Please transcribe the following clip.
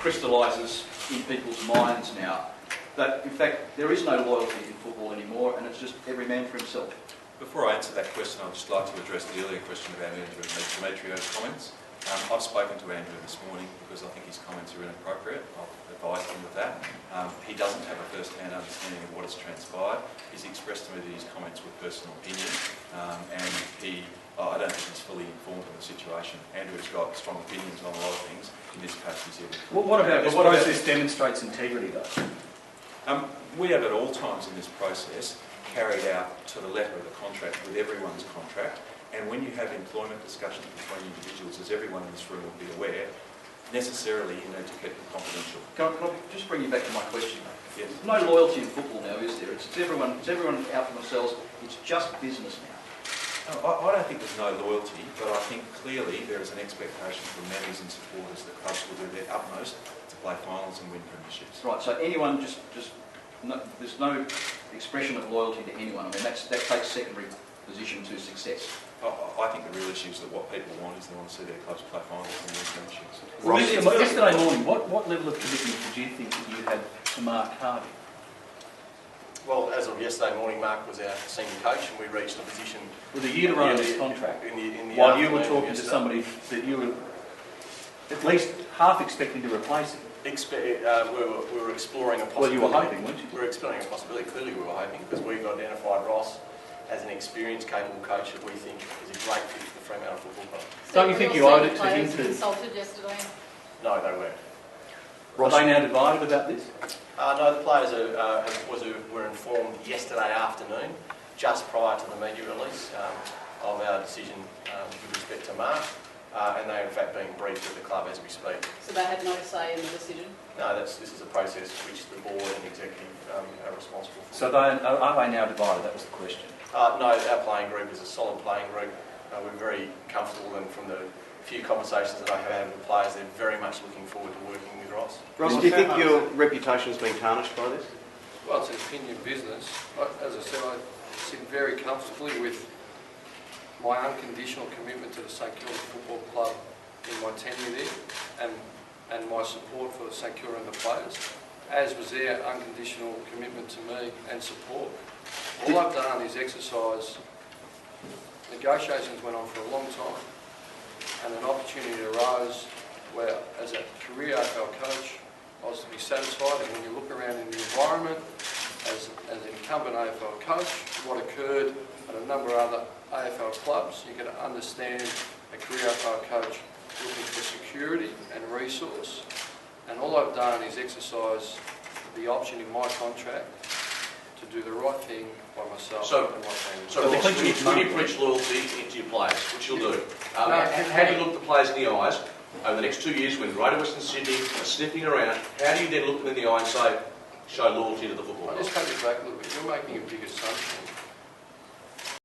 crystallises in people's minds now that, in fact, there is no loyalty in football anymore, and it's just every man for himself. Before I answer that question, I'd just like to address the earlier question about Andrew and Demetrio's comments. I've spoken to Andrew this morning because I think his comments are inappropriate. I've advised him of that. He doesn't have a first-hand understanding of what has transpired. He's expressed to me that his comments were personal opinion, and I don't think he's fully informed of the situation. Andrew's got strong opinions on a lot of things. In this case, he's able to... Well, what about this process demonstrates integrity, though? We have at all times in this process carried out to the letter of the contract with everyone's contract, and when you have employment discussions between individuals, as everyone in this room will be aware, necessarily you need to keep them confidential. Can I just bring you back to my question? Yes. There's no loyalty in football now, is there? It's everyone out for themselves. It's just business now. No, I don't think there's no loyalty, but I think clearly there is an expectation from members and supporters that clubs will do their utmost to play finals and win premierships. Right, so anyone there's no expression of loyalty to anyone. I mean, that takes secondary position to success. I think the real issue is that what people want is they want to see their clubs play finals and win premierships. Well, yesterday morning, what level of commitment did you think that you had to Mark Harvey? Well, as of yesterday morning, Mark was our senior coach, and we reached a position with a year to run on this contract. In the while you were talking to somebody that you were at least half expecting to replace him. We were exploring a possibility. Well, you were hoping, weren't you? We were exploring a possibility. Clearly, we were hoping because we've identified Ross as an experienced, capable coach that we think is a great fit for the Fremantle Football Club. Don't you think you owed it to him to... consulted yesterday? No, they weren't. Are they now divided about this? No, the players were informed yesterday afternoon, just prior to the media release of our decision with respect to Mark, and they are in fact being briefed at the club as we speak. So they had no say in the decision? No, this is a process which the board and executive are responsible for. So are they now divided? That was the question. No, our playing group is a solid playing group. We're very comfortable, and from the few conversations that I have had with the players, they're very much looking forward to working with Ross. Ross, do you think your reputation has been tarnished by this? Well, it's an opinion business. As I said, I sit very comfortably with my unconditional commitment to the St Kilda Football Club in my tenure there, and my support for St Kilda and the players, as was their unconditional commitment to me and support. All I've done is exercise. Negotiations went on for a long time, and an opportunity arose where, as a career AFL coach, I was to be satisfied. And when you look around in the environment, as an incumbent AFL coach, what occurred at a number of other AFL clubs, you can understand a career AFL coach looking for security and resource. And all I've done is exercise the option in my contract to do the right thing by myself and my family. So when you preach loyalty to your players, which you'll do, how do you look the players in the eyes over the next 2 years when Greater Western Sydney are sniffing around? How do you then look them in the eye and say, show loyalty to the football club? I'll just take it back a little bit. You're making a big assumption.